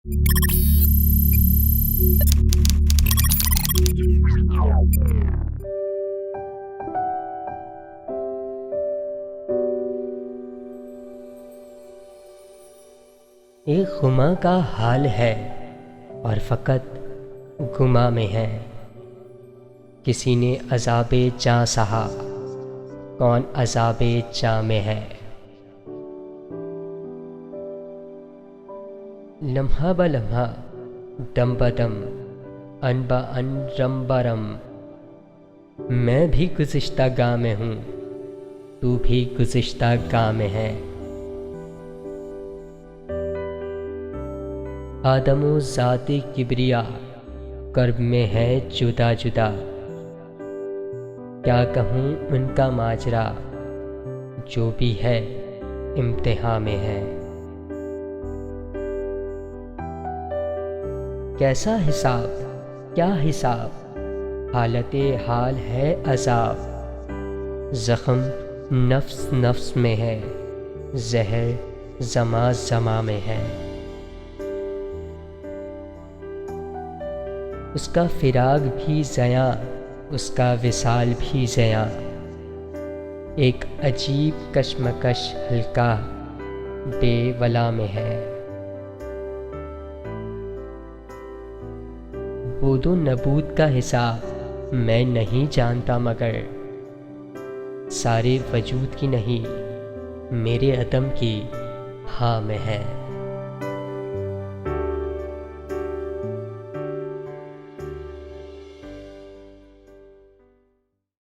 एक गुमा का हाल है और फ़कत गुमा में है। किसी ने अज़ाबे जाँ सहा, कौन अज़ाबे जाँ में है। लम्हा ब लम्हा, दम ब दम, अन ब अन, रम ब रम, मैं भी गुज़िश्ता गाह में हूँ, तू भी गुज़िश्ता गाह में है। आदमो ज़ाते किबरिया कर्ब में है जुदा जुदा, क्या कहूँ उनका माजरा, जो भी है इम्तिहान में है। कैसा हिसाब क्या हिसाब, हालते हाल है अज़ाब, ज़ख्म नफ्स नफ्स में है, ज़हर ज़मा ज़मा में है। उसका फिराक भी ज़यां, उसका विसाल भी ज़यां, एक अजीब कशमकश हल्का बेवला में है। बूदो नबूद का हिसाब मैं नहीं जानता, मगर सारे वजूद की नहीं, मेरे अदम की हाँ में है।